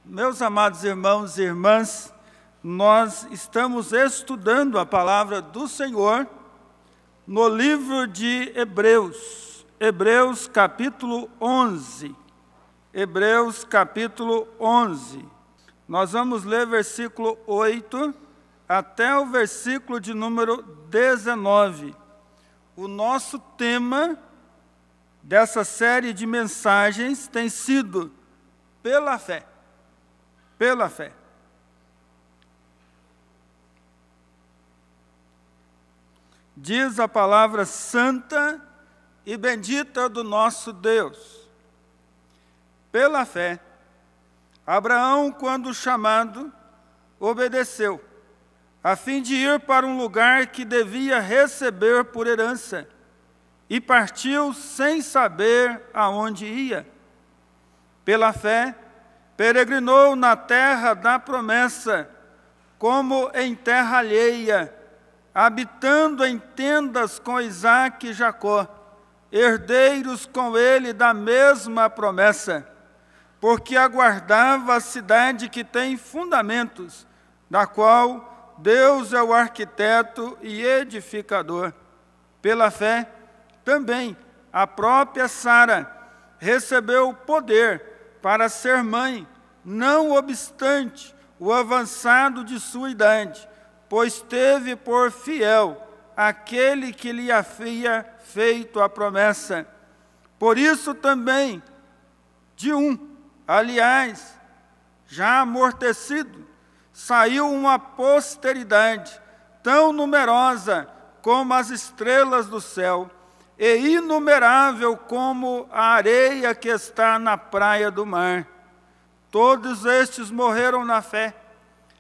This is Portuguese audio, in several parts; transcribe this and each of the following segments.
Meus amados irmãos e irmãs, nós estamos estudando a palavra do Senhor no livro de Hebreus, Hebreus capítulo 11. Hebreus capítulo 11. Nós vamos ler versículo 8 até o versículo de número 19. O nosso tema dessa série de mensagens tem sido pela fé. Pela fé. Diz a palavra santa e bendita do nosso Deus. Pela fé, Abraão, quando chamado, obedeceu, a fim de ir para um lugar que devia receber por herança, e partiu sem saber aonde ia. Pela fé, peregrinou na terra da promessa, como em terra alheia, habitando em tendas com Isaque e Jacó, herdeiros com ele da mesma promessa, porque aguardava a cidade que tem fundamentos, da qual Deus é o arquiteto e edificador. Pela fé, também a própria Sara recebeu o poder para ser mãe, não obstante o avançado de sua idade, pois teve por fiel aquele que lhe havia feito a promessa. Por isso também, de aliás, já amortecido, saiu uma posteridade tão numerosa como as estrelas do céu, e inumerável como a areia que está na praia do mar. Todos estes morreram na fé,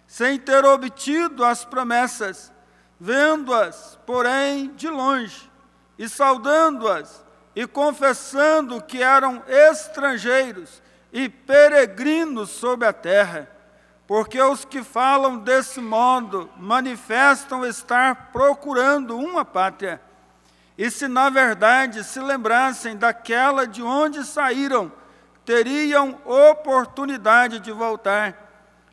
sem ter obtido as promessas, vendo-as, porém, de longe, e saudando-as, e confessando que eram estrangeiros e peregrinos sobre a terra, porque os que falam desse modo manifestam estar procurando uma pátria. E se na verdade se lembrassem daquela de onde saíram, teriam oportunidade de voltar.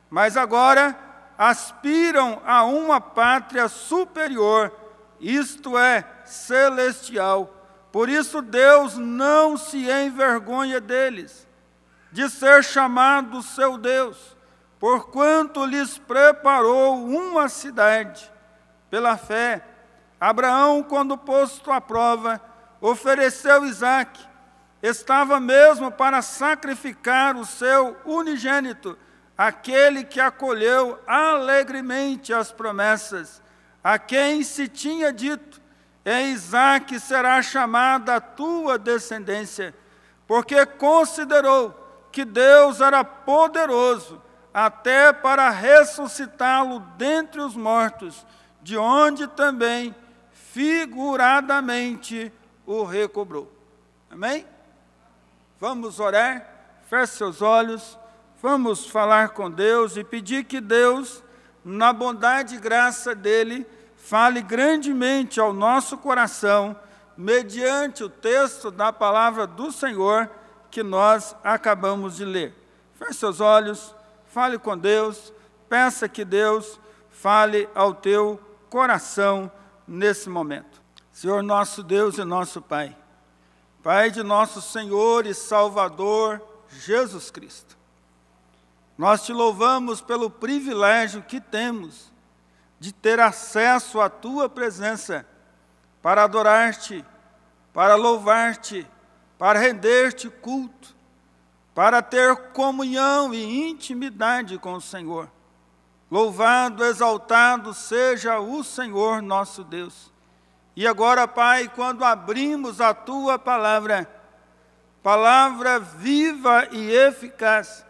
Mas agora aspiram a uma pátria superior, isto é, celestial. Por isso Deus não se envergonha deles, de ser chamado seu Deus, porquanto lhes preparou uma cidade. Pela fé, Abraão, quando posto à prova, ofereceu Isaque. Estava mesmo para sacrificar o seu unigênito, aquele que acolheu alegremente as promessas, a quem se tinha dito: em Isaque será chamada a tua descendência, porque considerou que Deus era poderoso até para ressuscitá-lo dentre os mortos, de onde também figuradamente o recobrou. Amém? Vamos orar, feche seus olhos, vamos falar com Deus e pedir que Deus, na bondade e graça dEle, fale grandemente ao nosso coração, mediante o texto da palavra do Senhor que nós acabamos de ler. Feche seus olhos, fale com Deus, peça que Deus fale ao teu coração nesse momento. Senhor nosso Deus e nosso Pai, Pai de nosso Senhor e Salvador Jesus Cristo, nós te louvamos pelo privilégio que temos de ter acesso à tua presença para adorar-te, para louvar-te, para render-te culto, para ter comunhão e intimidade com o Senhor. Louvado, exaltado seja o Senhor nosso Deus. E agora, Pai, quando abrimos a Tua palavra, palavra viva e eficaz,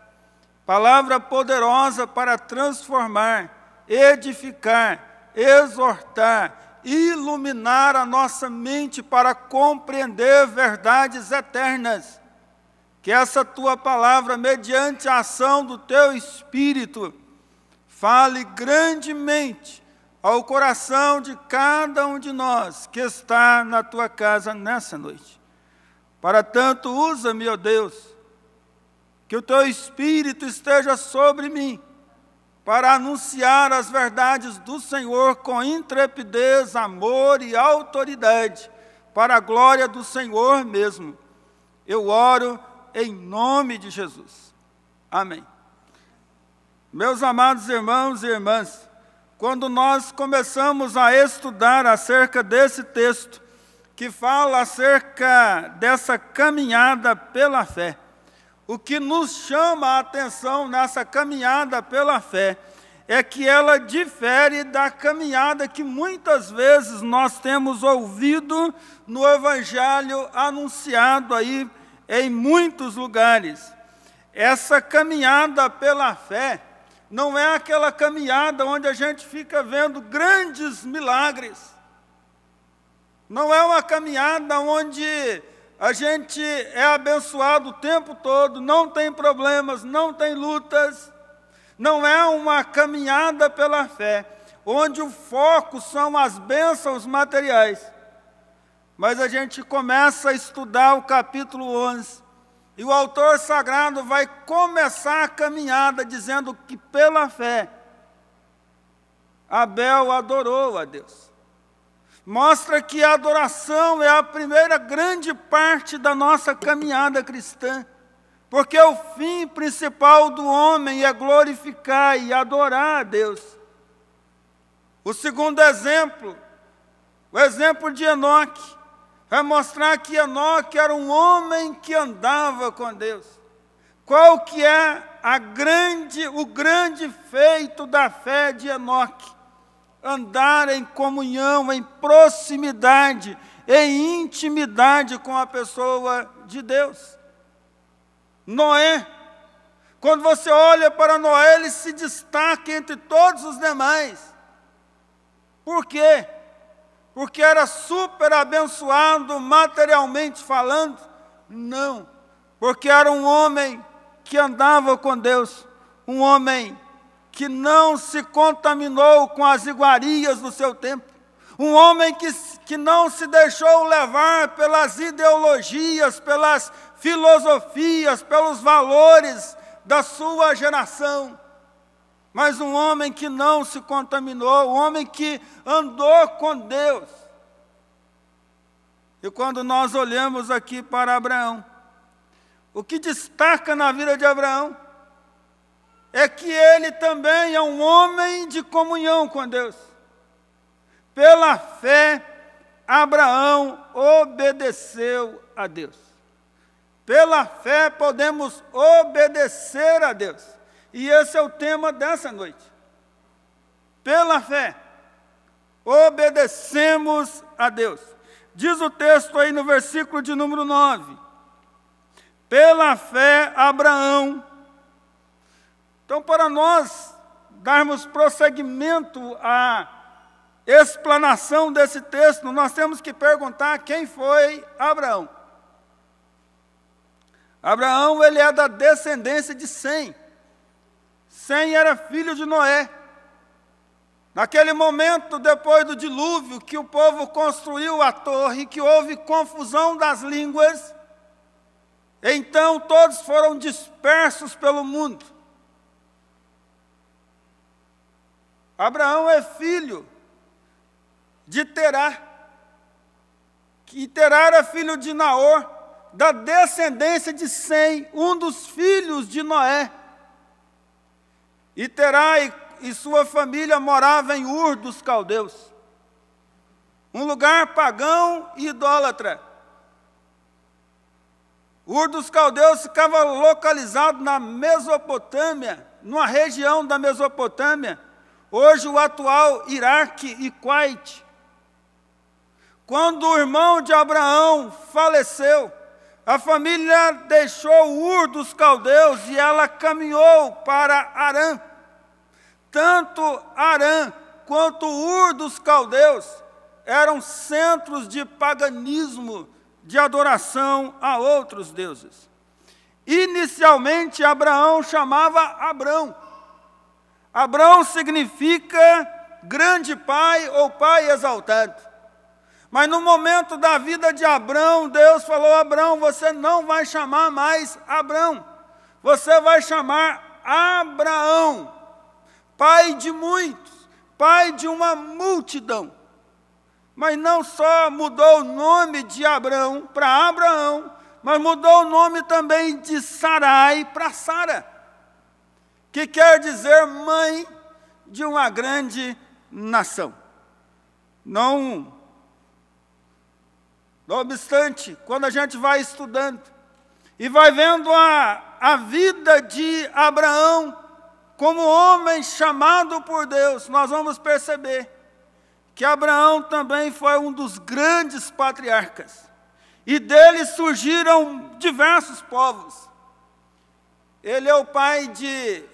palavra poderosa para transformar, edificar, exortar, iluminar a nossa mente para compreender verdades eternas, que essa Tua palavra, mediante a ação do Teu Espírito, fale grandemente ao coração de cada um de nós que está na Tua casa nessa noite. Para tanto, usa-me, ó Deus, que o teu Espírito esteja sobre mim, para anunciar as verdades do Senhor com intrepidez, amor e autoridade, para a glória do Senhor mesmo. Eu oro em nome de Jesus. Amém. Meus amados irmãos e irmãs, quando nós começamos a estudar acerca desse texto, que fala acerca dessa caminhada pela fé, o que nos chama a atenção nessa caminhada pela fé é que ela difere da caminhada que muitas vezes nós temos ouvido no Evangelho anunciado aí em muitos lugares. Essa caminhada pela fé não é aquela caminhada onde a gente fica vendo grandes milagres. Não é uma caminhada onde a gente é abençoado o tempo todo, não tem problemas, não tem lutas. Não é uma caminhada pela fé, onde o foco são as bênçãos materiais. Mas a gente começa a estudar o capítulo 11, e o autor sagrado vai começar a caminhada dizendo que pela fé, Abel adorou a Deus. Mostra que a adoração é a primeira grande parte da nossa caminhada cristã, porque o fim principal do homem é glorificar e adorar a Deus. O segundo exemplo, o exemplo de Enoque, vai mostrar que Enoque era um homem que andava com Deus. Qual que é o grande feito da fé de Enoque? Andar em comunhão, em proximidade, em intimidade com a pessoa de Deus. Noé, quando você olha para Noé, ele se destaca entre todos os demais. Por quê? Porque era super abençoado materialmente falando? Não, porque era um homem que andava com Deus, um homem que não se contaminou com as iguarias do seu tempo, um homem que não se deixou levar pelas ideologias, pelas filosofias, pelos valores da sua geração, mas um homem que não se contaminou, um homem que andou com Deus. E quando nós olhamos aqui para Abraão, o que destaca na vida de Abraão é que ele também é um homem de comunhão com Deus. Pela fé, Abraão obedeceu a Deus. Pela fé podemos obedecer a Deus. E esse é o tema dessa noite. Pela fé, obedecemos a Deus. Diz o texto aí no versículo de número 9. Pela fé, Abraão. Então, para nós darmos prosseguimento à explanação desse texto, nós temos que perguntar quem foi Abraão. Abraão, ele é da descendência de Sem. Sem era filho de Noé. Naquele momento, depois do dilúvio, que o povo construiu a torre, que houve confusão das línguas, então todos foram dispersos pelo mundo. Abraão é filho de Terá, que Terá era filho de Naor, da descendência de Sem, um dos filhos de Noé. E Terá e sua família moravam em Ur dos Caldeus, um lugar pagão e idólatra. Ur dos Caldeus ficava localizado na Mesopotâmia, numa região da Mesopotâmia, hoje o atual Iraque e Kuwait. Quando o irmão de Abraão faleceu, a família deixou Ur dos Caldeus e ela caminhou para Harã. Tanto Harã quanto Ur dos Caldeus eram centros de paganismo, de adoração a outros deuses. Inicialmente, Abraão chamava Abrão. Abrão significa grande pai ou pai exaltado. Mas no momento da vida de Abrão, Deus falou: Abrão, você não vai chamar mais Abrão. você vai chamar Abraão, pai de muitos, pai de uma multidão. Mas não só mudou o nome de Abraão para Abraão, mas mudou o nome também de Sarai para Sara, que quer dizer mãe de uma grande nação. Não obstante, quando a gente vai estudando e vai vendo a vida de Abraão como homem chamado por Deus, nós vamos perceber que Abraão também foi um dos grandes patriarcas. E dele surgiram diversos povos. Ele é o pai de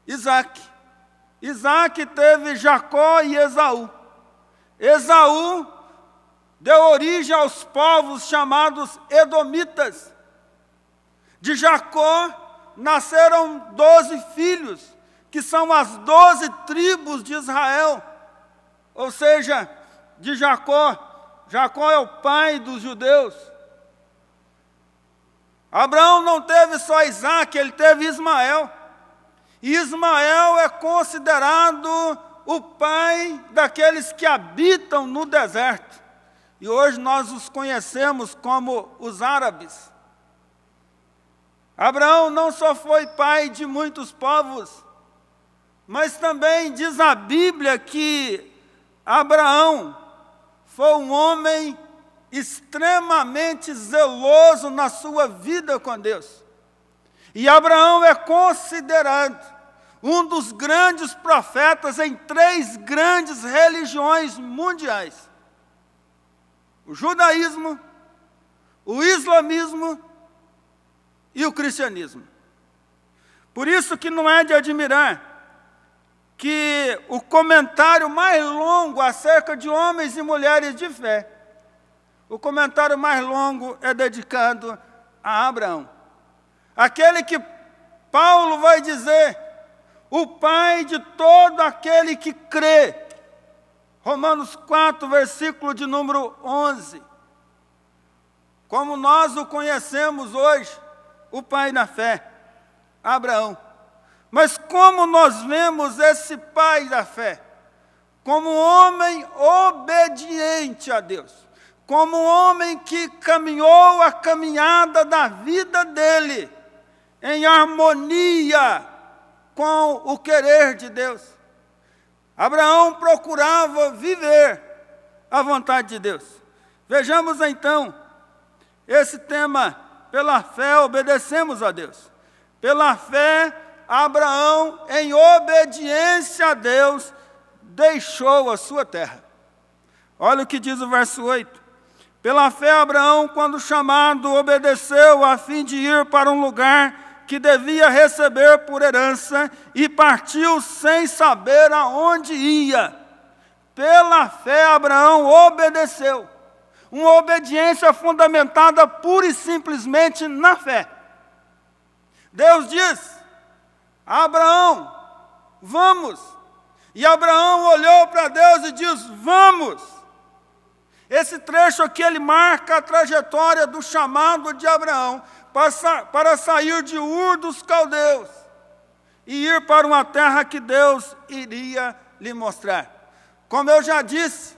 Isaac. Isaac teve Jacó e Esaú. Esaú deu origem aos povos chamados Edomitas. De Jacó nasceram 12 filhos, que são as 12 tribos de Israel. Ou seja, de Jacó é o pai dos judeus. Abraão não teve só Isaac, ele teve Ismael. E Ismael é considerado o pai daqueles que habitam no deserto. E hoje nós os conhecemos como os árabes. Abraão não só foi pai de muitos povos, mas também diz a Bíblia que Abraão foi um homem extremamente zeloso na sua vida com Deus. E Abraão é considerado um dos grandes profetas em 3 grandes religiões mundiais: o judaísmo, o islamismo e o cristianismo. Por isso que não é de admirar que o comentário mais longo acerca de homens e mulheres de fé, o comentário mais longo é dedicado a Abraão. Aquele que Paulo vai dizer, o pai de todo aquele que crê. Romanos 4, versículo de número 11. Como nós o conhecemos hoje, o pai da fé, Abraão. Mas como nós vemos esse pai da fé? Como um homem obediente a Deus. Como um homem que caminhou a caminhada da vida dele em harmonia com o querer de Deus. Abraão procurava viver a vontade de Deus. Vejamos então esse tema: pela fé obedecemos a Deus. Pela fé, Abraão, em obediência a Deus, deixou a sua terra. Olha o que diz o verso 8. Pela fé, Abraão, quando chamado, obedeceu a fim de ir para um lugar que devia receber por herança e partiu sem saber aonde ia. Pela fé, Abraão obedeceu. Uma obediência fundamentada pura e simplesmente na fé. Deus diz: Abraão, vamos. E Abraão olhou para Deus e diz: vamos. Esse trecho aqui, ele marca a trajetória do chamado de Abraão para sair de Ur dos Caldeus e ir para uma terra que Deus iria lhe mostrar. Como eu já disse,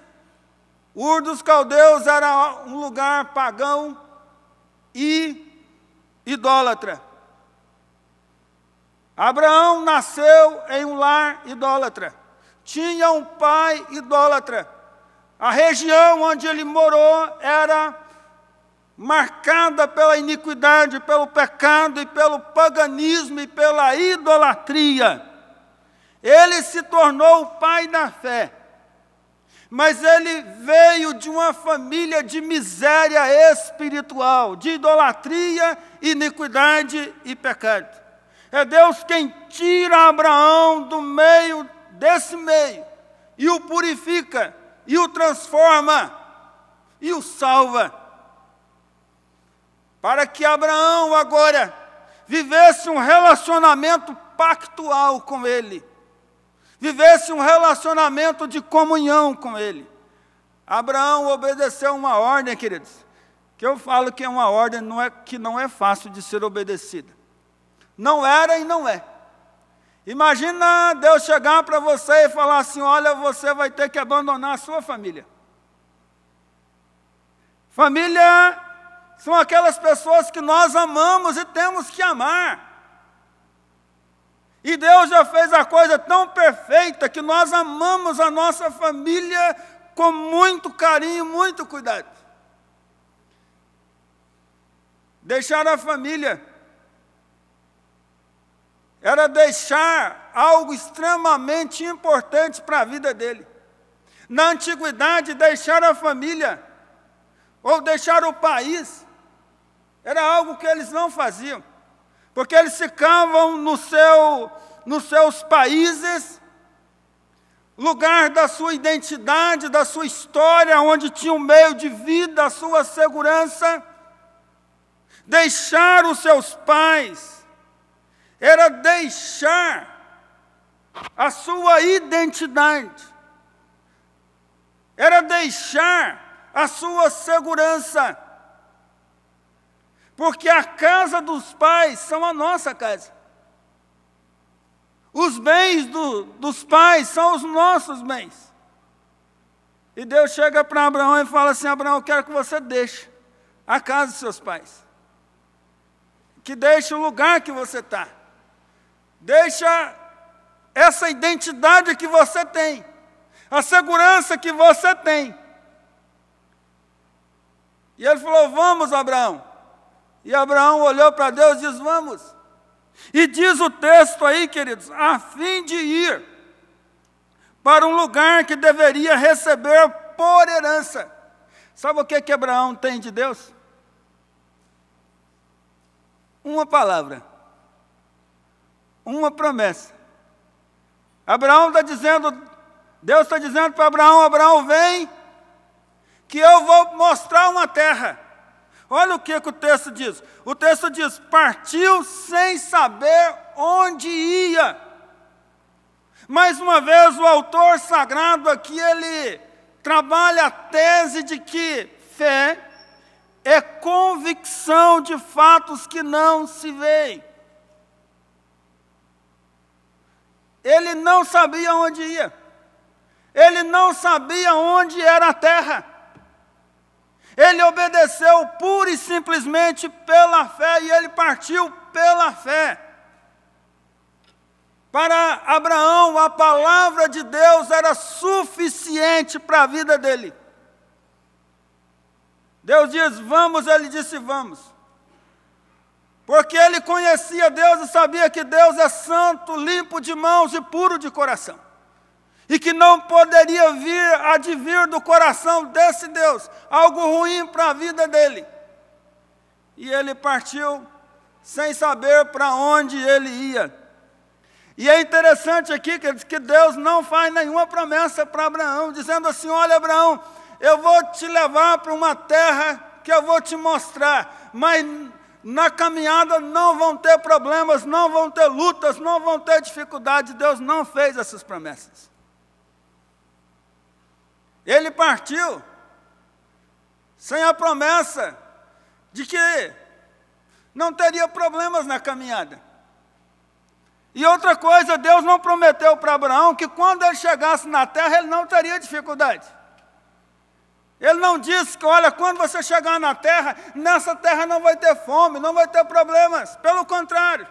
Ur dos Caldeus era um lugar pagão e idólatra. Abraão nasceu em um lar idólatra. Tinha um pai idólatra. A região onde ele morou era marcada pela iniquidade, pelo pecado e pelo paganismo e pela idolatria. Ele se tornou o pai da fé. Mas ele veio de uma família de miséria espiritual, de idolatria, iniquidade e pecado. É Deus quem tira Abraão do meio desse meio e o purifica, e o transforma, e o salva. Para que Abraão agora vivesse um relacionamento pactual com ele. Vivesse um relacionamento de comunhão com ele. Abraão obedeceu uma ordem, queridos, que eu falo que é uma ordem que não é fácil de ser obedecida. Não era e não é. Imagina Deus chegar para você e falar assim, olha, você vai ter que abandonar a sua família. Família são aquelas pessoas que nós amamos e temos que amar. E Deus já fez a coisa tão perfeita que nós amamos a nossa família com muito carinho, muito cuidado. Deixar a família era deixar algo extremamente importante para a vida dele. Na antiguidade, deixar a família ou deixar o país era algo que eles não faziam, porque eles ficavam nos seus países, lugar da sua identidade, da sua história, onde tinha um meio de vida, a sua segurança. Deixar os seus pais era deixar a sua identidade, era deixar a sua segurança, porque a casa dos pais são a nossa casa. Os bens dos pais são os nossos bens. E Deus chega para Abraão e fala assim, Abraão, eu quero que você deixe a casa dos seus pais. Que deixe o lugar que você está. Deixa essa identidade que você tem. A segurança que você tem. E ele falou, vamos, Abraão. E Abraão olhou para Deus e disse, vamos. E diz o texto aí, queridos, a fim de ir para um lugar que deveria receber por herança. Sabe o que Abraão tem de Deus? Uma palavra, uma promessa. Abraão está dizendo, Deus está dizendo para Abraão, Abraão, vem, que eu vou mostrar uma terra. Olha o que o texto diz. O texto diz, partiu sem saber onde ia. Mais uma vez, o autor sagrado aqui, ele trabalha a tese de que fé é convicção de fatos que não se veem. Ele não sabia onde ia. Ele não sabia onde era a terra. Ele obedeceu pura e simplesmente pela fé, e ele partiu pela fé. Para Abraão, a palavra de Deus era suficiente para a vida dele. Deus diz, vamos, ele disse, vamos. Porque ele conhecia Deus e sabia que Deus é santo, limpo de mãos e puro de coração. E que não poderia advir do coração desse Deus algo ruim para a vida dele. E ele partiu sem saber para onde ele ia. E é interessante aqui que Deus não faz nenhuma promessa para Abraão, dizendo assim, olha Abraão, eu vou te levar para uma terra que eu vou te mostrar, mas na caminhada não vão ter problemas, não vão ter lutas, não vão ter dificuldades. Deus não fez essas promessas. Ele partiu sem a promessa de que não teria problemas na caminhada. E outra coisa, Deus não prometeu para Abraão que quando ele chegasse na terra, ele não teria dificuldade. Ele não disse que, olha, quando você chegar na terra, nessa terra não vai ter fome, não vai ter problemas. Pelo contrário,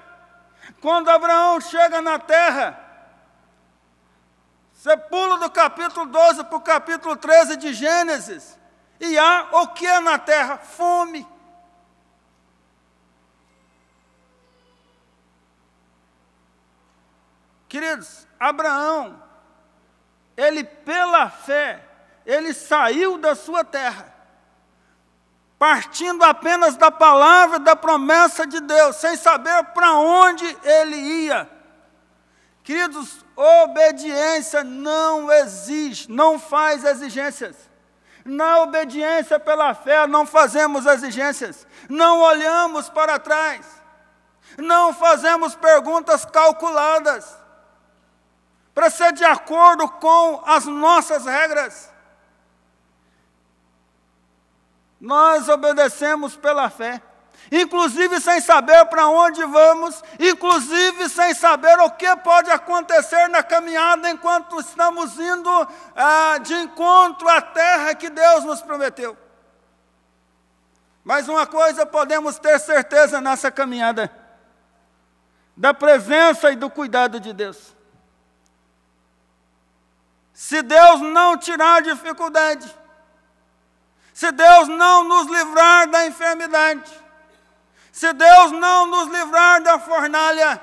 quando Abraão chega na terra, você pula do capítulo 12 para o capítulo 13 de Gênesis, e há o que é na terra? Fome. Queridos, Abraão, ele pela fé, ele saiu da sua terra, partindo apenas da palavra, da promessa de Deus, sem saber para onde ele ia. Queridos, obediência não exige, não faz exigências. Na obediência pela fé não fazemos exigências, não olhamos para trás, não fazemos perguntas calculadas, para ser de acordo com as nossas regras. Nós obedecemos pela fé. inclusive sem saber para onde vamos, inclusive sem saber o que pode acontecer na caminhada enquanto estamos indo de encontro à terra que Deus nos prometeu. Mas uma coisa podemos ter certeza nessa caminhada: da presença e do cuidado de Deus. Se Deus não tirar a dificuldade, se Deus não nos livrar da enfermidade, se Deus não nos livrar da fornalha,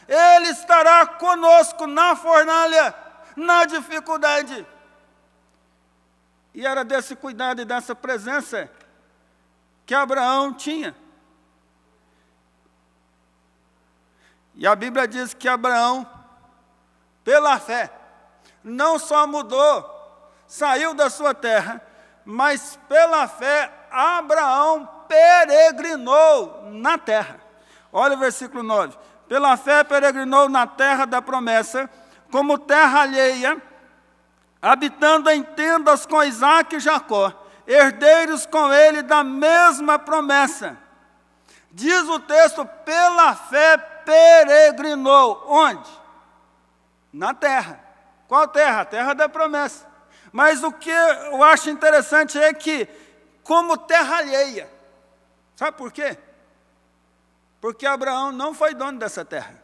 Ele estará conosco na fornalha, na dificuldade. E era desse cuidado e dessa presença que Abraão tinha. E a Bíblia diz que Abraão, pela fé, não só mudou, saiu da sua terra, mas pela fé Abraão peregrinou na terra. Olha o versículo 9. Pela fé peregrinou na terra da promessa, como terra alheia, habitando em tendas com Isaque e Jacó, herdeiros com ele da mesma promessa. Diz o texto, pela fé peregrinou. Onde? Na terra. Qual terra? A terra da promessa. Mas o que eu acho interessante é que, como terra alheia, sabe por quê? Porque Abraão não foi dono dessa terra.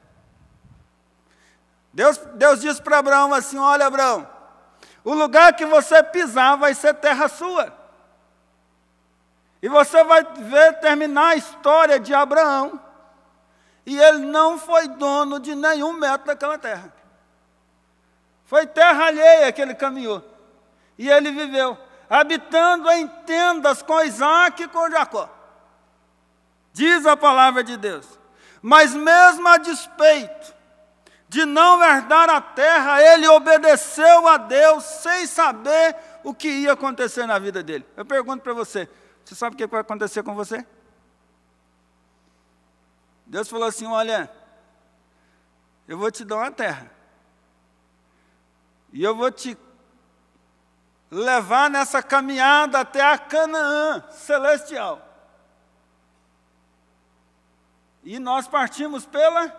Deus disse para Abraão assim: olha, Abraão, o lugar que você pisar vai ser terra sua. E você vai ver terminar a história de Abraão, e ele não foi dono de nenhum metro daquela terra. Foi terra alheia que ele caminhou. E ele viveu, habitando em tendas com Isaque e com Jacó. Diz a palavra de Deus. Mas mesmo a despeito de não herdar a terra, ele obedeceu a Deus sem saber o que ia acontecer na vida dele. Eu pergunto para você, você sabe o que vai acontecer com você? Deus falou assim: olha, eu vou te dar uma terra. E eu vou te levar nessa caminhada até a Canaã celestial. E nós partimos pela...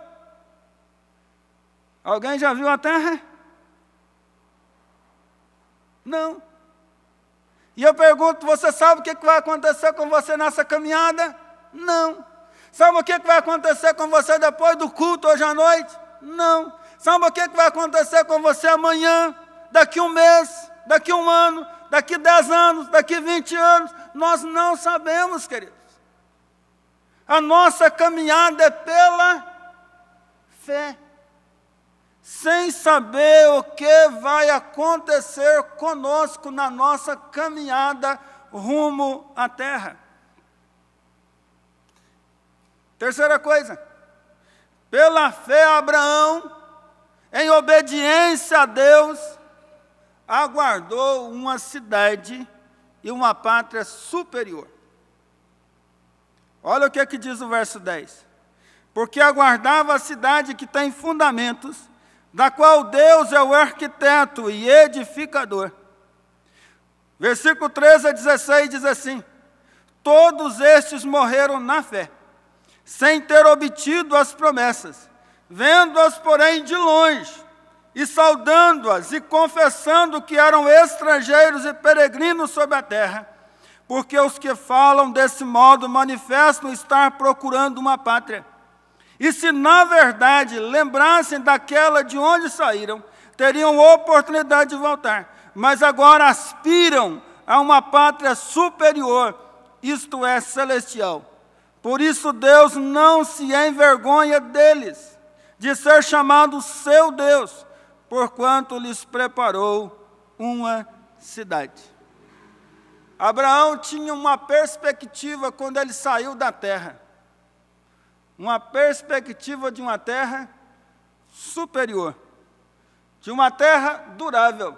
Alguém já viu a terra? Não. E eu pergunto, você sabe o que vai acontecer com você nessa caminhada? Não. Sabe o que vai acontecer com você depois do culto hoje à noite? Não. Sabe o que vai acontecer com você amanhã, daqui um mês, daqui um ano, daqui 10 anos, daqui 20 anos? Nós não sabemos, queridos. A nossa caminhada é pela fé, sem saber o que vai acontecer conosco na nossa caminhada rumo à terra. Terceira coisa, pela fé Abraão, em obediência a Deus, aguardou uma cidade e uma pátria superior. Olha o que diz o verso 10. Porque aguardava a cidade que tem fundamentos, da qual Deus é o arquiteto e edificador. Versículo 13 a 16 diz assim: todos estes morreram na fé, sem ter obtido as promessas, vendo-as, porém, de longe, e saudando-as, e confessando que eram estrangeiros e peregrinos sobre a terra, porque os que falam desse modo manifestam estar procurando uma pátria. E se, na verdade, lembrassem daquela de onde saíram, teriam oportunidade de voltar, mas agora aspiram a uma pátria superior, isto é, celestial. Por isso Deus não se envergonha deles, de ser chamado seu Deus, porquanto lhes preparou uma cidade. Abraão tinha uma perspectiva quando ele saiu da terra, uma perspectiva de uma terra superior, de uma terra durável,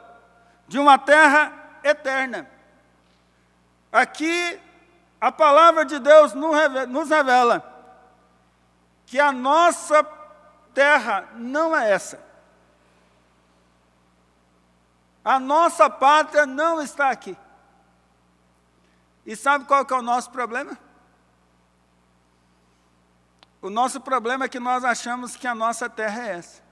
de uma terra eterna. Aqui, a palavra de Deus nos revela que a nossa terra não é essa. A nossa pátria não está aqui. E sabe qual que é o nosso problema? O nosso problema é que nós achamos que a nossa terra é essa.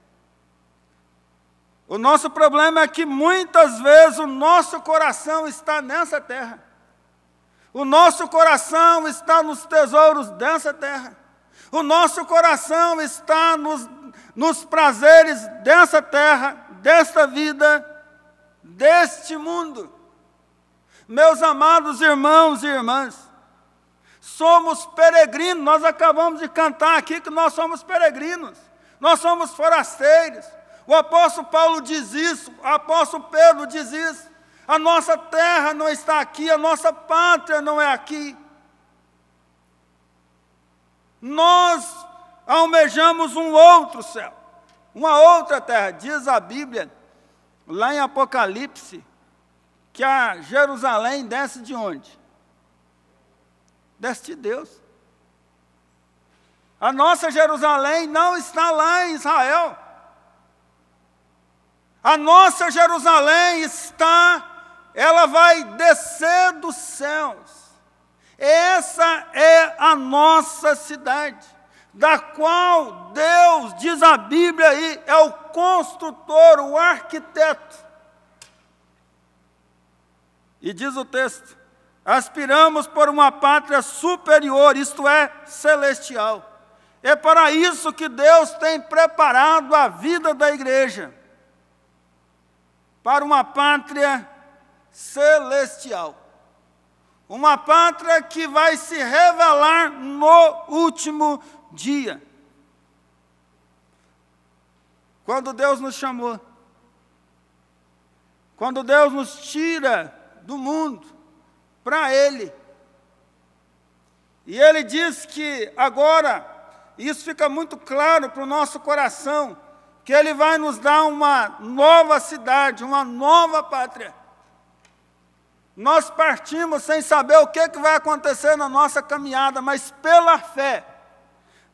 O nosso problema é que muitas vezes o nosso coração está nessa terra. O nosso coração está nos tesouros dessa terra. O nosso coração está nos prazeres dessa terra, desta vida, deste mundo. Meus amados irmãos e irmãs, somos peregrinos. Nós acabamos de cantar aqui que nós somos peregrinos. Nós somos forasteiros. O apóstolo Paulo diz isso, o apóstolo Pedro diz isso. A nossa terra não está aqui, a nossa pátria não é aqui. Nós almejamos um outro céu, uma outra terra. Diz a Bíblia, lá em Apocalipse, que a Jerusalém desce de onde? Desce de Deus. A nossa Jerusalém não está lá em Israel. A nossa Jerusalém ela vai descer dos céus. Essa é a nossa cidade, da qual Deus, diz a Bíblia aí, é o construtor, o arquiteto. E diz o texto, aspiramos por uma pátria superior, isto é, celestial. É para isso que Deus tem preparado a vida da igreja, para uma pátria celestial. Uma pátria que vai se revelar no último dia. Quando Deus nos chamou, quando Deus nos tira do mundo para Ele, e Ele diz que agora, isso fica muito claro para o nosso coração, que Ele vai nos dar uma nova cidade, uma nova pátria. Nós partimos sem saber o que vai acontecer na nossa caminhada, mas pela fé,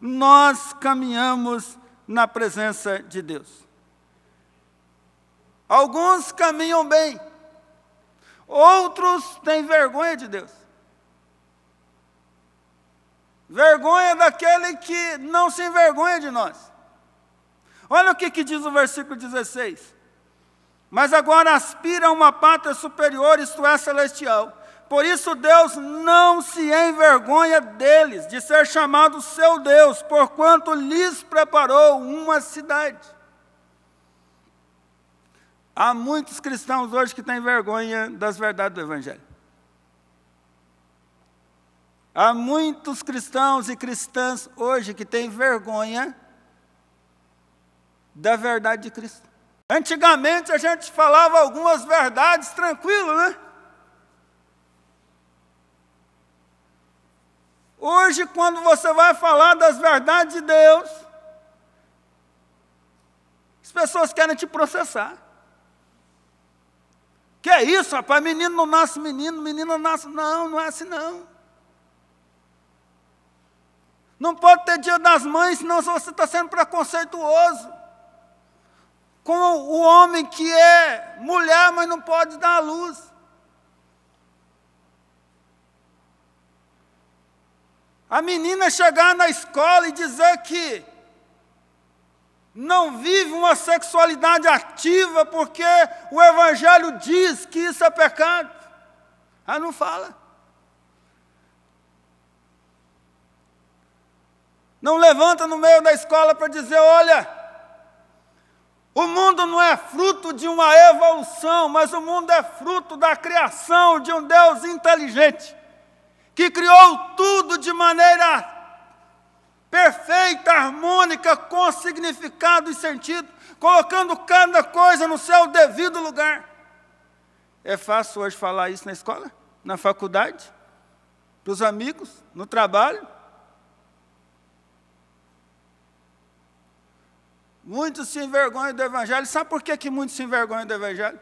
nós caminhamos na presença de Deus. Alguns caminham bem, outros têm vergonha de Deus. Vergonha daquele que não se envergonha de nós. Olha o que diz o versículo 16. Mas agora aspira a uma pátria superior, isto é, celestial. Por isso Deus não se envergonha deles, de ser chamado seu Deus, porquanto lhes preparou uma cidade. Há muitos cristãos hoje que têm vergonha das verdades do Evangelho. Há muitos cristãos e cristãs hoje que têm vergonha da verdade de Cristo. Antigamente a gente falava algumas verdades tranquilo, né? Hoje, quando você vai falar das verdades de Deus, as pessoas querem te processar. Que é isso, rapaz? Menino não nasce menino, menina nasce... Não, não é assim não. Não pode ter dia das mães, senão você está sendo preconceituoso com o homem que é mulher, mas não pode dar à luz. A menina chegar na escola e dizer que não vive uma sexualidade ativa porque o Evangelho diz que isso é pecado. Ela não fala. Não levanta no meio da escola para dizer, olha, o mundo não é fruto de uma evolução, mas o mundo é fruto da criação de um Deus inteligente, que criou tudo de maneira perfeita, harmônica, com significado e sentido, colocando cada coisa no seu devido lugar. É fácil hoje falar isso na escola, na faculdade, para os amigos, no trabalho. Muitos se envergonham do Evangelho. Sabe por que muitos se envergonham do Evangelho?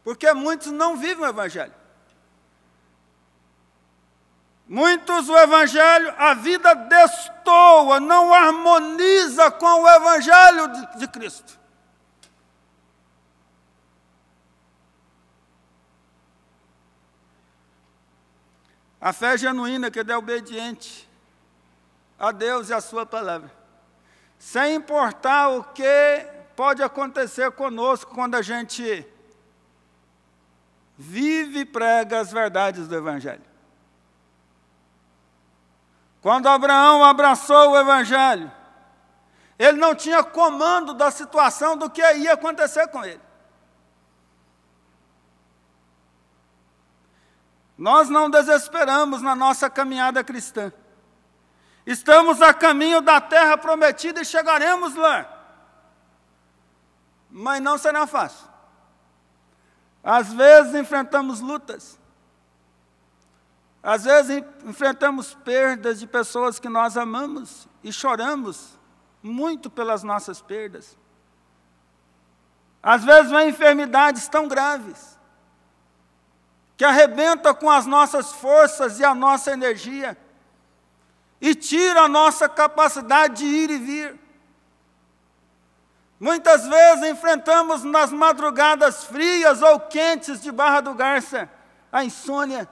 Porque muitos não vivem o Evangelho. Muitos o Evangelho, a vida destoa, não harmoniza com o Evangelho de Cristo. A fé genuína que é obediente a Deus e a sua palavra, sem importar o que pode acontecer conosco quando a gente vive e prega as verdades do Evangelho. Quando Abraão abraçou o Evangelho, ele não tinha comando da situação do que ia acontecer com ele. Nós não desesperamos na nossa caminhada cristã. Estamos a caminho da terra prometida e chegaremos lá. Mas não será fácil. Às vezes enfrentamos lutas. Às vezes enfrentamos perdas de pessoas que nós amamos e choramos muito pelas nossas perdas. Às vezes vem enfermidades tão graves que arrebenta com as nossas forças e a nossa energia e tira a nossa capacidade de ir e vir. Muitas vezes enfrentamos nas madrugadas frias ou quentes de Barra do Garça a insônia,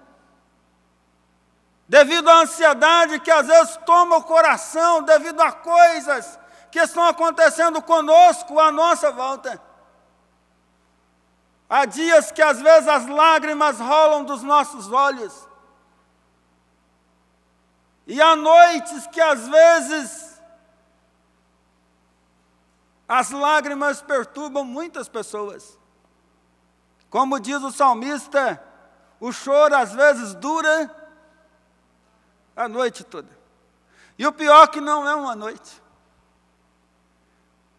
devido à ansiedade que às vezes toma o coração, devido a coisas que estão acontecendo conosco à nossa volta. Há dias que às vezes as lágrimas rolam dos nossos olhos. E há noites que às vezes as lágrimas perturbam muitas pessoas. Como diz o salmista, o choro às vezes dura a noite toda. E o pior é que não é uma noite.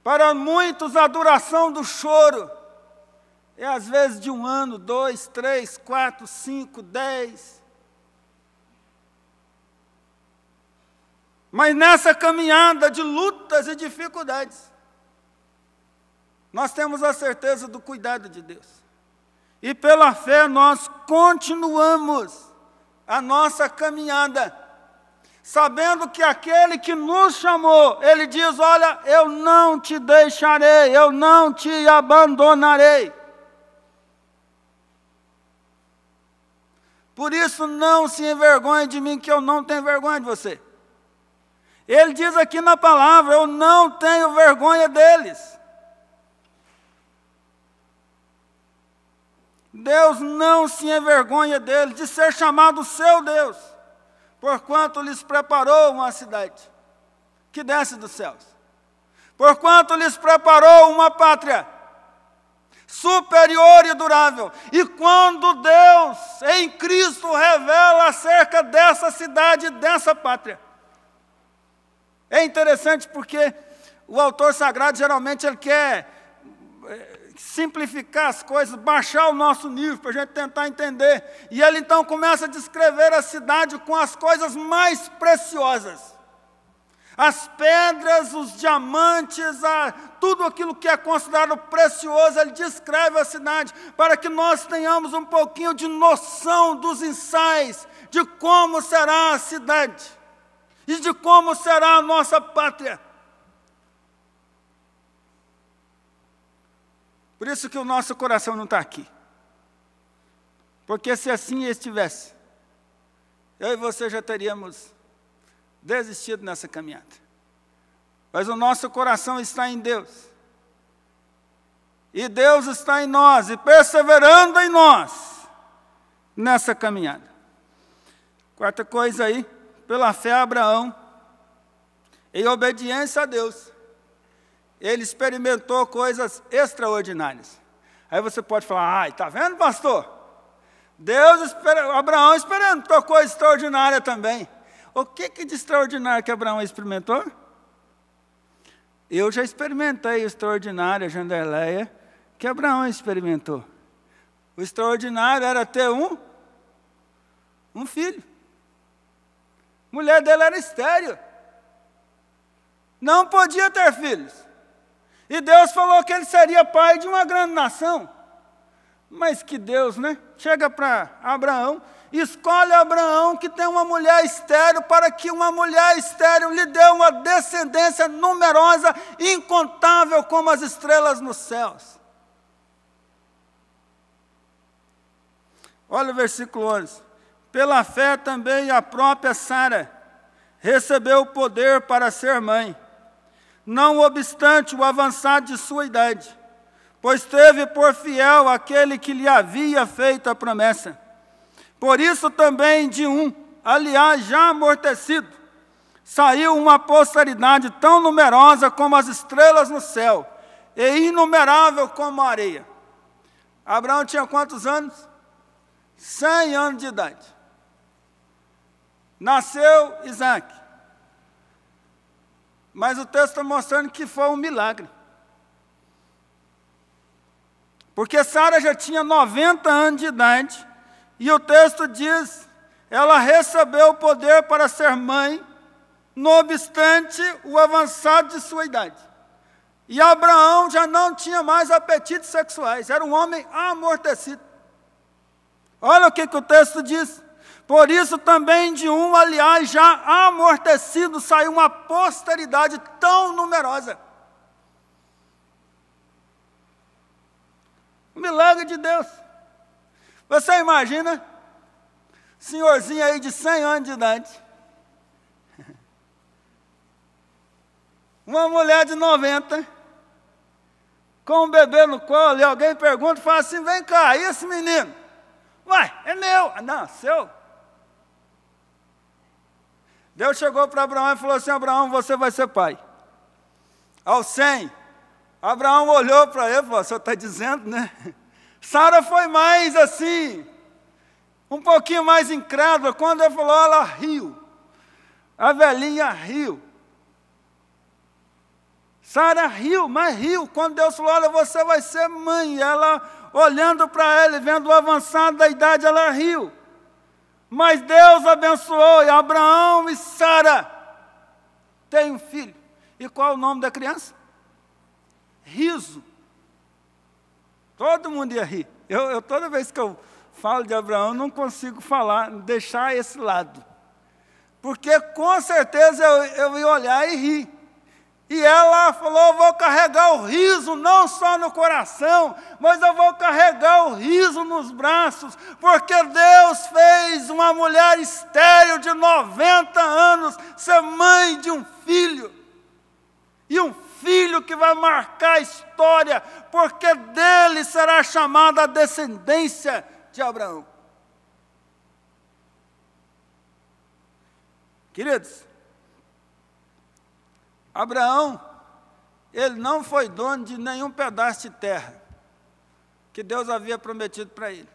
Para muitos a duração do choro é às vezes de 1 ano, 2, 3, 4, 5, 10. Mas nessa caminhada de lutas e dificuldades, nós temos a certeza do cuidado de Deus. E pela fé nós continuamos a nossa caminhada, sabendo que aquele que nos chamou, ele diz: olha, eu não te deixarei, eu não te abandonarei. Por isso não se envergonhe de mim, que eu não tenho vergonha de você. Ele diz aqui na palavra: eu não tenho vergonha deles. Deus não se envergonha deles, de ser chamado seu Deus, porquanto lhes preparou uma cidade que desce dos céus, porquanto lhes preparou uma pátria superior e durável. E quando Deus em Cristo revela acerca dessa cidade, dessa pátria, é interessante porque o autor sagrado geralmente ele quer simplificar as coisas, baixar o nosso nível para a gente tentar entender. E ele então começa a descrever a cidade com as coisas mais preciosas. As pedras, os diamantes, tudo aquilo que é considerado precioso, ele descreve a cidade, para que nós tenhamos um pouquinho de noção dos ensaios, de como será a cidade, e de como será a nossa pátria. Por isso que o nosso coração não está aqui. Porque se assim estivesse, eu e você já teríamos desistido nessa caminhada. Mas o nosso coração está em Deus. E Deus está em nós, e perseverando em nós, nessa caminhada. Quarta coisa aí, pela fé Abraão, em obediência a Deus, ele experimentou coisas extraordinárias. Aí você pode falar: ai, está vendo, pastor? Abraão experimentou coisa extraordinária também. O que de extraordinário que Abraão experimentou? Eu já experimentei o extraordinário, a Janderleia, que Abraão experimentou. O extraordinário era ter um filho. A mulher dele era estéril. Não podia ter filhos. E Deus falou que ele seria pai de uma grande nação. Mas que Deus, né? Chega para Abraão, escolhe Abraão que tem uma mulher estéril, para que uma mulher estéril lhe dê uma descendência numerosa, incontável como as estrelas nos céus. Olha o versículo 11. Pela fé também a própria Sara, recebeu o poder para ser mãe, não obstante o avançar de sua idade, pois teve por fiel aquele que lhe havia feito a promessa. Por isso também de um, aliás já amortecido, saiu uma posteridade tão numerosa como as estrelas no céu, e inumerável como a areia. Abraão tinha quantos anos? 100 anos de idade. Nasceu Isaac. Mas o texto está mostrando que foi um milagre. Porque Sara já tinha 90 anos de idade, e o texto diz, ela recebeu o poder para ser mãe, não obstante o avançado de sua idade. E Abraão já não tinha mais apetites sexuais, era um homem amortecido. Olha o que o texto diz. Por isso também de um, aliás, já amortecido, saiu uma posteridade tão numerosa. Um milagre de Deus. Você imagina, senhorzinho aí de 100 anos de idade, uma mulher de 90, com um bebê no colo, e alguém pergunta, fala assim, vem cá, e esse menino? Uai, é meu. Não, seu. Deus chegou para Abraão e falou assim, Abraão, você vai ser pai. Aos 100, Abraão olhou para ele e falou, o senhor está dizendo, né? Sara foi mais assim, um pouquinho mais incrédula. Quando ele falou, ela riu. A velhinha riu. Sara riu, mas riu. Quando Deus falou, olha, você vai ser mãe. Ela, olhando para ele, vendo o avançado da idade, ela riu. Mas Deus abençoou, e Abraão e Sara têm um filho. E qual é o nome da criança? Riso. Todo mundo ia rir. Eu toda vez que eu falo de Abraão, não consigo deixar esse lado. Porque com certeza eu ia olhar e rir. E ela falou, eu vou carregar o riso, não só no coração, mas eu vou carregar o riso nos braços, porque Deus fez uma mulher estéril de 90 anos ser mãe de um filho. E um filho que vai marcar a história, porque dele será chamada a descendência de Abraão. Queridos, Abraão, ele não foi dono de nenhum pedaço de terra que Deus havia prometido para ele.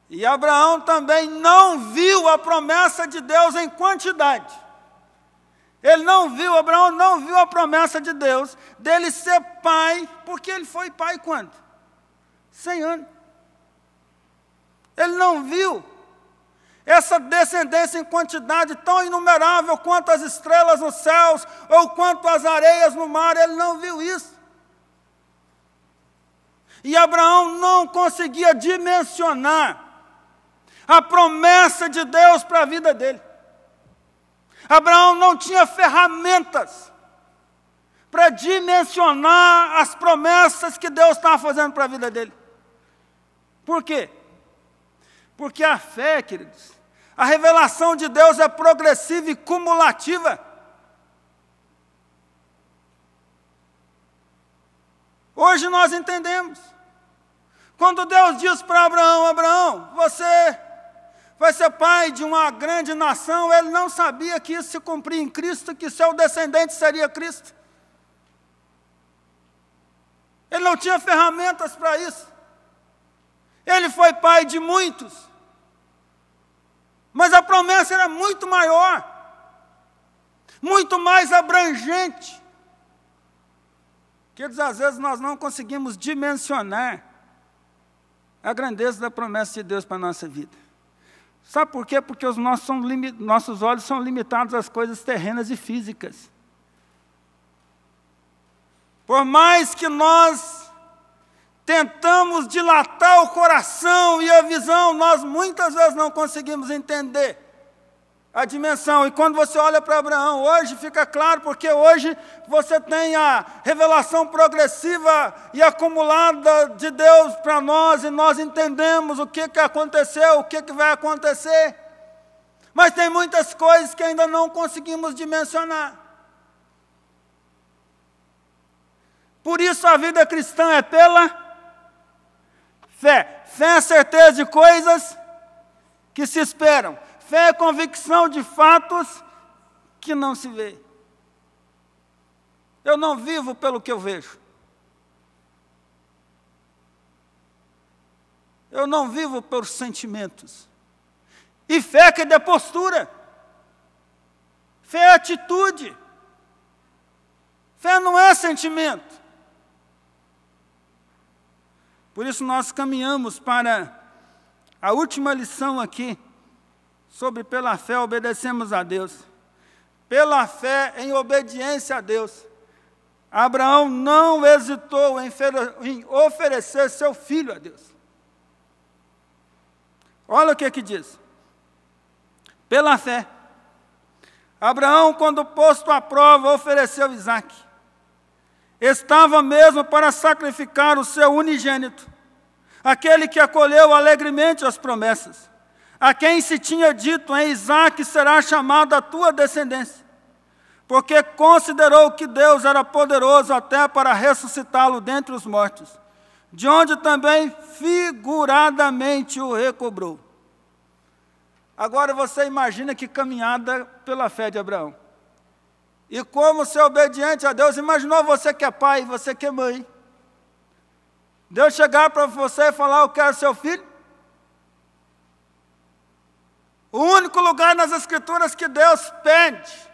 E Abraão também não viu a promessa de Deus em quantidade. Abraão não viu a promessa de Deus dele ser pai, porque ele foi pai quando? 100 anos. Ele não viu essa descendência em quantidade tão inumerável quanto as estrelas nos céus, ou quanto as areias no mar, ele não viu isso. E Abraão não conseguia dimensionar a promessa de Deus para a vida dele. Abraão não tinha ferramentas para dimensionar as promessas que Deus estava fazendo para a vida dele. Por quê? Porque a fé, queridos, a revelação de Deus é progressiva e cumulativa. Hoje nós entendemos. Quando Deus diz para Abraão, Abraão, você vai ser pai de uma grande nação, ele não sabia que isso se cumpria em Cristo, que seu descendente seria Cristo. Ele não tinha ferramentas para isso. Ele foi pai de muitos. Mas a promessa era muito maior, muito mais abrangente. Queridos, às vezes nós não conseguimos dimensionar a grandeza da promessa de Deus para a nossa vida. Sabe por quê? Porque os nossos olhos são limitados às coisas terrenas e físicas. Por mais que nós tentamos dilatar o coração e a visão, nós muitas vezes não conseguimos entender a dimensão. E quando você olha para Abraão, hoje fica claro, porque hoje você tem a revelação progressiva e acumulada de Deus para nós, e nós entendemos o que aconteceu, o que vai acontecer. Mas tem muitas coisas que ainda não conseguimos dimensionar. Por isso a vida cristã é pela fé. Fé é a certeza de coisas que se esperam. Fé é convicção de fatos que não se vê. Eu não vivo pelo que eu vejo. Eu não vivo por sentimentos. E fé que é de postura. Fé é atitude. Fé não é sentimento. Por isso nós caminhamos para a última lição aqui, sobre pela fé obedecemos a Deus. Pela fé em obediência a Deus. Abraão não hesitou em oferecer seu filho a Deus. Olha o que diz. Pela fé, Abraão, quando posto à prova, ofereceu Isaque. Estava mesmo para sacrificar o seu unigênito, aquele que acolheu alegremente as promessas, a quem se tinha dito, em Isaque será chamada a tua descendência, porque considerou que Deus era poderoso até para ressuscitá-lo dentre os mortos, de onde também figuradamente o recobrou. Agora você imagina que caminhada pela fé de Abraão. E como ser obediente a Deus, imaginou você que é pai, você que é mãe. Deus chegar para você e falar, eu quero seu filho. O único lugar nas Escrituras que Deus pede.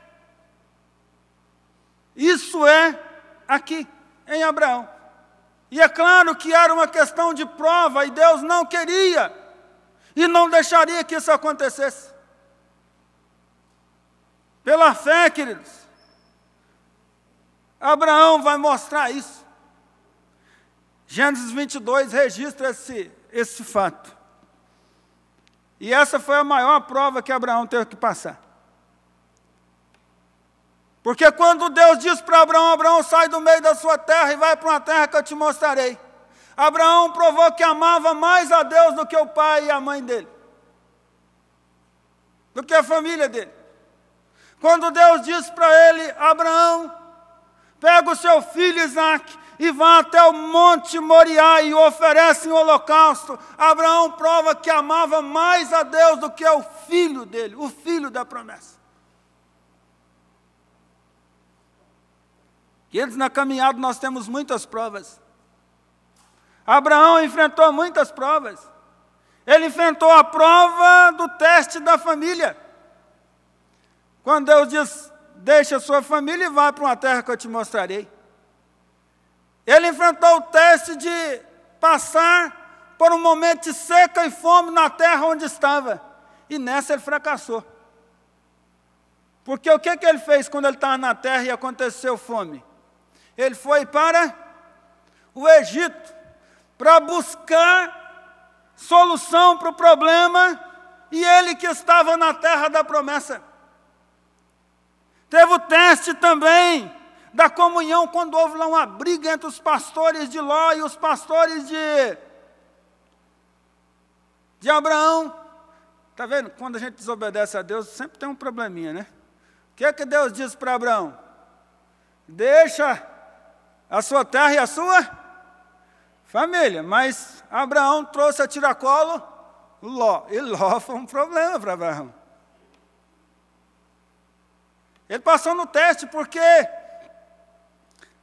Isso é aqui, em Abraão. E é claro que era uma questão de prova, e Deus não queria, e não deixaria que isso acontecesse. Pela fé, queridos, Abraão vai mostrar isso. Gênesis 22 registra esse fato. E essa foi a maior prova que Abraão teve que passar. Porque quando Deus diz para Abraão, Abraão, sai do meio da sua terra e vai para uma terra que eu te mostrarei. Abraão provou que amava mais a Deus do que o pai e a mãe dele. Do que a família dele. Quando Deus diz para ele, Abraão, pega o seu filho Isaque e vá até o monte Moriá e oferece em holocausto. Abraão prova que amava mais a Deus do que o filho dele, o filho da promessa. Queridos, na caminhada nós temos muitas provas. Abraão enfrentou muitas provas. Ele enfrentou a prova do teste da família. Quando Deus diz, deixa a sua família e vá para uma terra que eu te mostrarei. Ele enfrentou o teste de passar por um momento de seca e fome na terra onde estava. E nessa ele fracassou. Porque o que ele fez quando ele estava na terra e aconteceu fome? Ele foi para o Egito para buscar solução para o problema, e ele que estava na terra da promessa. Teve o teste também da comunhão, quando houve lá uma briga entre os pastores de Ló e os pastores de Abraão. Está vendo? Quando a gente desobedece a Deus, sempre tem um probleminha, né? O que é que Deus diz para Abraão? Deixa a sua terra e a sua família. Mas Abraão trouxe a tiracolo Ló. E Ló foi um problema para Abraão. Ele passou no teste porque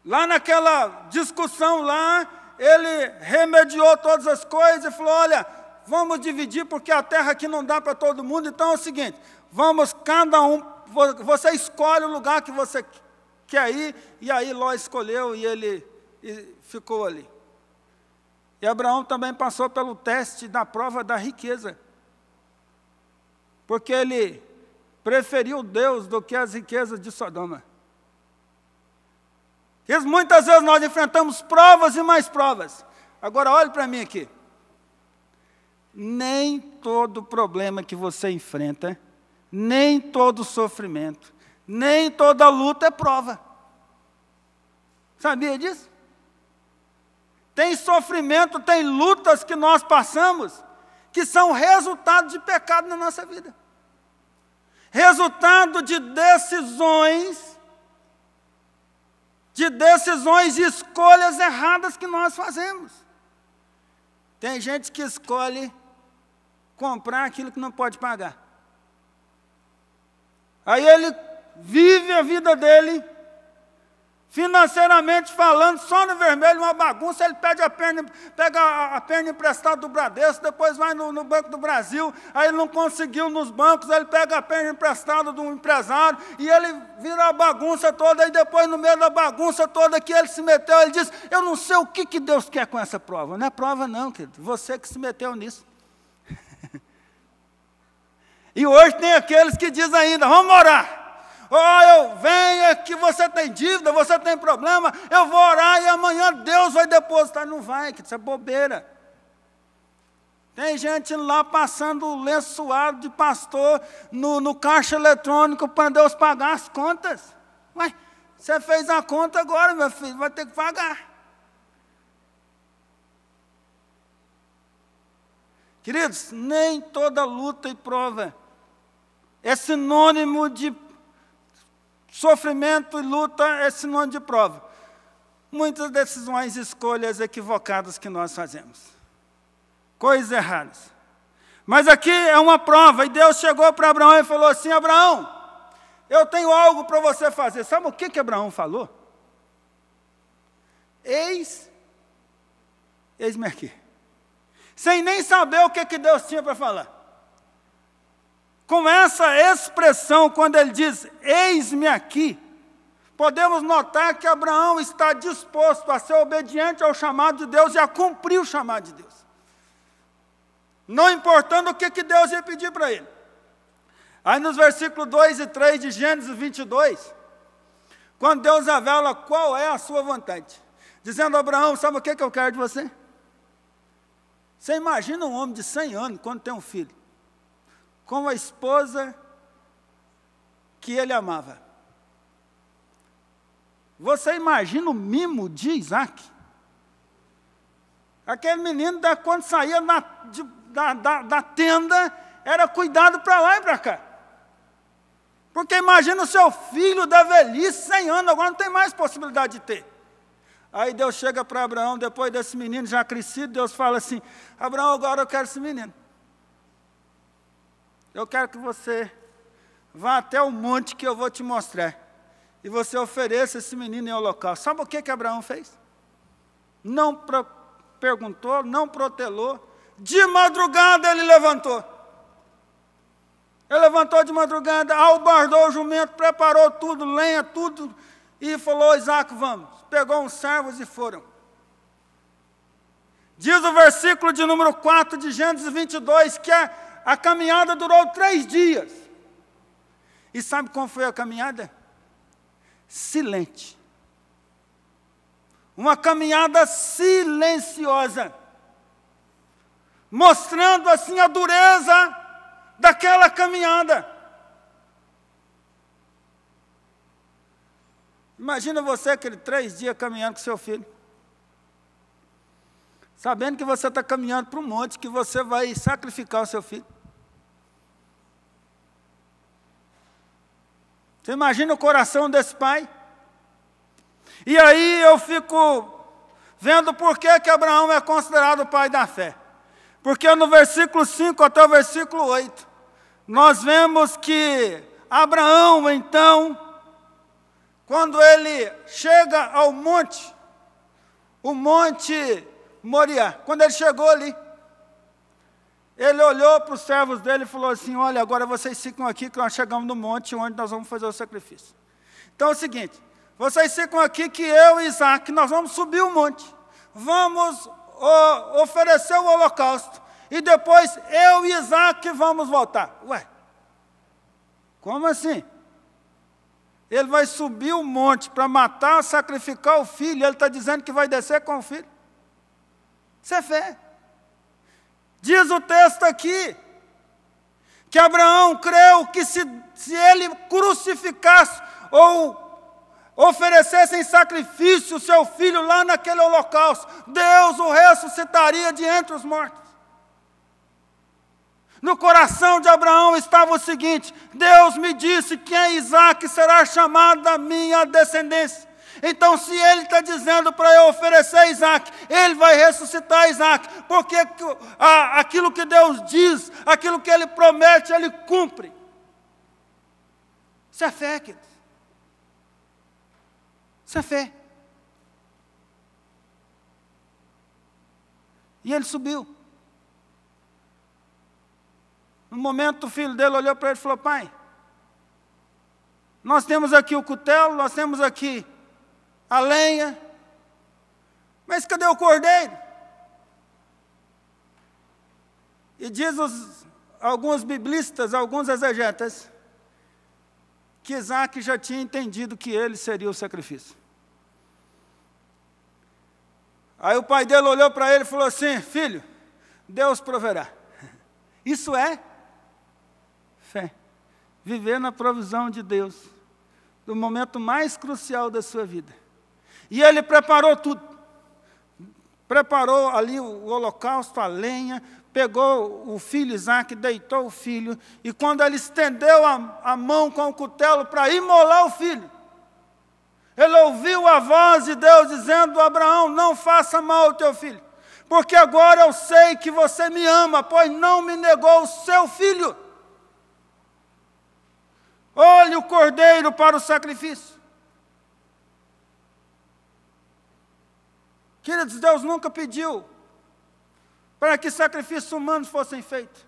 lá naquela discussão lá, ele remediou todas as coisas e falou, olha, vamos dividir porque a terra aqui não dá para todo mundo, então é o seguinte, vamos cada um, você escolhe o lugar que você quer ir, e aí Ló escolheu e ele ficou ali. E Abraão também passou pelo teste da prova da riqueza, porque ele preferiu Deus do que as riquezas de Sodoma. E muitas vezes nós enfrentamos provas e mais provas. Agora olhe para mim aqui. Nem todo problema que você enfrenta, nem todo sofrimento, nem toda luta é prova. Sabia disso? Tem sofrimento, tem lutas que nós passamos, que são resultado de pecado na nossa vida. resultado de decisões e escolhas erradas que nós fazemos. Tem gente que escolhe comprar aquilo que não pode pagar. Aí ele vive a vida dele, financeiramente falando, só no vermelho, uma bagunça. Ele pega a perna emprestada do Bradesco, depois vai no Banco do Brasil, aí ele não conseguiu nos bancos, aí ele pega a perna emprestada de um empresário, e ele vira a bagunça toda, e depois no meio da bagunça toda que ele se meteu, ele diz, eu não sei o que Deus quer com essa prova. Não é prova não, querido, você que se meteu nisso. E hoje tem aqueles que dizem ainda, vamos orar. Eu venho que você tem dívida, você tem problema, eu vou orar e amanhã Deus vai depositar. Não vai, que isso é bobeira. Tem gente lá passando o lenço suado de pastor no caixa eletrônico para Deus pagar as contas. Ué, você fez a conta agora, meu filho, vai ter que pagar. Queridos, nem toda luta e prova é sinônimo de sofrimento e luta, é sinônimo de prova. Muitas decisões e escolhas equivocadas que nós fazemos. Coisas erradas. Mas aqui é uma prova, e Deus chegou para Abraão e falou assim, Abraão, eu tenho algo para você fazer. Sabe o que Abraão falou? Eis-me aqui. Sem nem saber o que Deus tinha para falar. Com essa expressão, quando ele diz, eis-me aqui, podemos notar que Abraão está disposto a ser obediente ao chamado de Deus e a cumprir o chamado de Deus. Não importando o que Deus ia pedir para ele. Aí nos versículos 2 e 3 de Gênesis 22, quando Deus revela qual é a sua vontade, dizendo a Abraão, sabe o que eu quero de você? Você imagina um homem de 100 anos, quando tem um filho, com a esposa que ele amava. Você imagina o mimo de Isaac? Aquele menino, quando saía da tenda, era cuidado para lá e para cá. Porque imagina o seu filho da velhice, 100 anos, agora não tem mais possibilidade de ter. Aí Deus chega para Abraão, depois desse menino já crescido, Deus fala assim, Abraão, agora eu quero esse menino. Eu quero que você vá até o monte que eu vou te mostrar. E você ofereça esse menino em holocausto. Sabe o que Abraão fez? Não perguntou, não protelou. De madrugada ele levantou. Ele levantou de madrugada, albardou o jumento, preparou tudo, lenha, tudo. E falou, Isaac, vamos. Pegou uns servos e foram. Diz o versículo de número 4 de Gênesis 22, que a caminhada durou 3 dias. E sabe como foi a caminhada? Silente. Uma caminhada silenciosa. Mostrando assim a dureza daquela caminhada. Imagina você aquele 3 dias caminhando com seu filho. Sabendo que você está caminhando para um monte, que você vai sacrificar o seu filho. Você imagina o coração desse pai? E aí eu fico vendo por que Abraão é considerado o pai da fé. Porque no versículo 5 até o versículo 8, nós vemos que Abraão, então, quando ele chega ao monte, o monte Moriá, quando ele chegou ali, ele olhou para os servos dele e falou assim, olha, agora vocês ficam aqui que nós chegamos no monte onde nós vamos fazer o sacrifício. Então é o seguinte, vocês ficam aqui que eu e Isaac, nós vamos subir o monte, vamos oferecer o holocausto, e depois eu e Isaac vamos voltar. Ué, como assim? Ele vai subir o monte para matar, sacrificar o filho, ele está dizendo que vai descer com o filho? Isso é fé. Diz o texto aqui, que Abraão creu que se ele crucificasse ou oferecesse em sacrifício o seu filho lá naquele holocausto, Deus o ressuscitaria de entre os mortos. No coração de Abraão estava o seguinte: Deus me disse que em Isaque será chamada a minha descendência. Então, se Ele está dizendo para eu oferecer Isaque, Ele vai ressuscitar Isaque, porque aquilo que Deus diz, aquilo que Ele promete, Ele cumpre. Isso é fé, queridos. Isso é fé. E ele subiu. No momento, o filho dele olhou para ele e falou: pai, nós temos aqui o cutelo, nós temos aqui a lenha, mas cadê o cordeiro? E diz alguns biblistas, alguns exegetas, que Isaque já tinha entendido que ele seria o sacrifício. Aí o pai dele olhou para ele e falou assim: filho, Deus proverá. Isso é fé. Viver na provisão de Deus, no momento mais crucial da sua vida. E ele preparou tudo. Preparou ali o holocausto, a lenha, pegou o filho Isaque, deitou o filho, e quando ele estendeu a mão com o cutelo para imolar o filho, ele ouviu a voz de Deus dizendo: Abraão, não faça mal ao teu filho, porque agora eu sei que você me ama, pois não me negou o seu filho. Olhe o cordeiro para o sacrifício. Queridos, Deus nunca pediu para que sacrifícios humanos fossem feitos.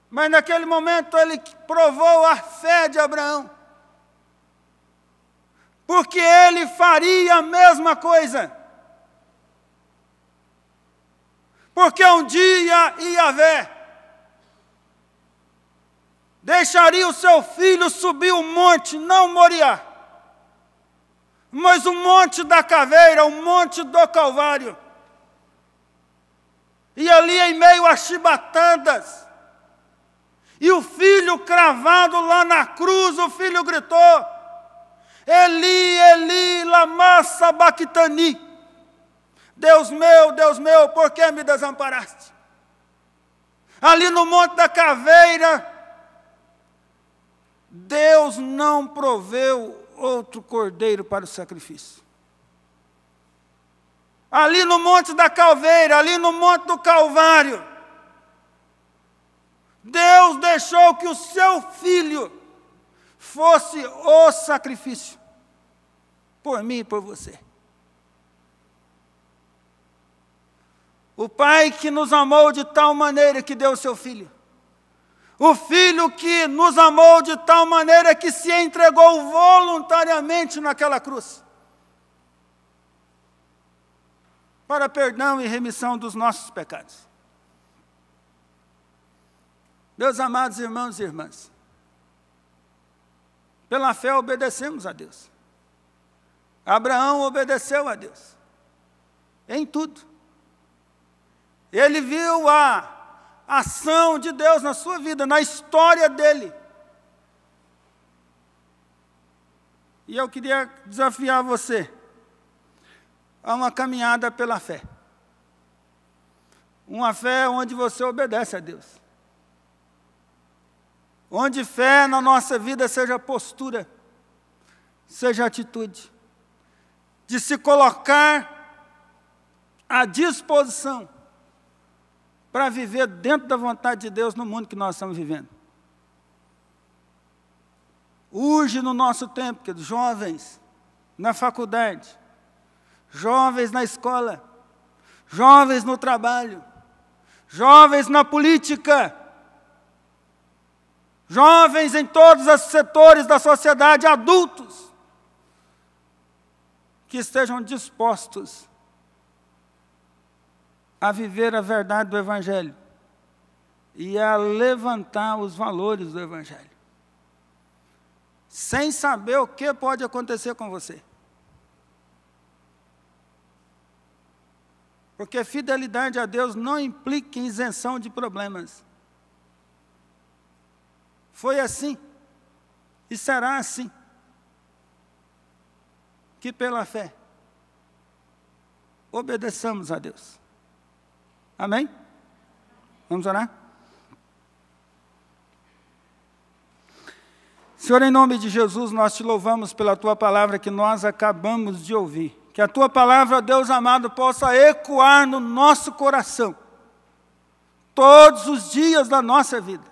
Mas naquele momento Ele provou a fé de Abraão. Porque ele faria a mesma coisa. Porque um dia Yahvé deixaria o seu filho subir o monte, não Moriá, mas o monte da caveira, o monte do Calvário. E ali em meio a chibatadas, e o filho cravado lá na cruz, o filho gritou: Eli, Eli, lama sabachthani. Deus meu, por que me desamparaste? Ali no monte da caveira, Deus não proveu outro cordeiro para o sacrifício. Ali no monte da caveira, ali no monte do Calvário, Deus deixou que o seu filho fosse o sacrifício, por mim e por você. O Pai que nos amou de tal maneira que deu o seu Filho. O Filho que nos amou de tal maneira que se entregou voluntariamente naquela cruz, para perdão e remissão dos nossos pecados. Meus amados irmãos e irmãs, pela fé obedecemos a Deus. Abraão obedeceu a Deus em tudo. Ele viu a ação de Deus na sua vida, na história dele. E eu queria desafiar você a uma caminhada pela fé. Uma fé onde você obedece a Deus. Onde fé na nossa vida seja postura, seja atitude, de se colocar à disposição para viver dentro da vontade de Deus no mundo que nós estamos vivendo. Urge no nosso tempo, queridos, jovens na faculdade, jovens na escola, jovens no trabalho, jovens na política, jovens em todos os setores da sociedade, adultos, que estejam dispostos a viver a verdade do Evangelho e a levantar os valores do Evangelho, sem saber o que pode acontecer com você. Porque fidelidade a Deus não implica em isenção de problemas. Foi assim e será assim, que pela fé obedeçamos a Deus. Amém? Vamos orar? Senhor, em nome de Jesus, nós te louvamos pela Tua palavra que nós acabamos de ouvir. Que a Tua palavra, Deus amado, possa ecoar no nosso coração, todos os dias da nossa vida,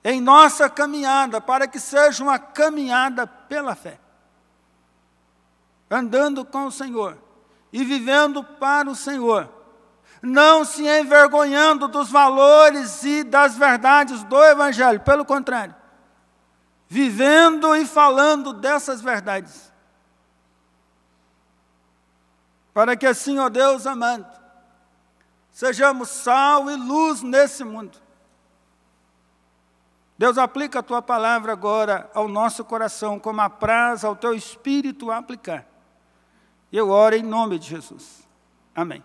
em nossa caminhada, para que seja uma caminhada pela fé, andando com o Senhor e vivendo para o Senhor, não se envergonhando dos valores e das verdades do Evangelho, pelo contrário, vivendo e falando dessas verdades, para que assim, ó Deus amado, sejamos sal e luz nesse mundo. Deus, aplica a Tua palavra agora ao nosso coração, como apraz ao Teu Espírito aplicar. Eu oro em nome de Jesus. Amém.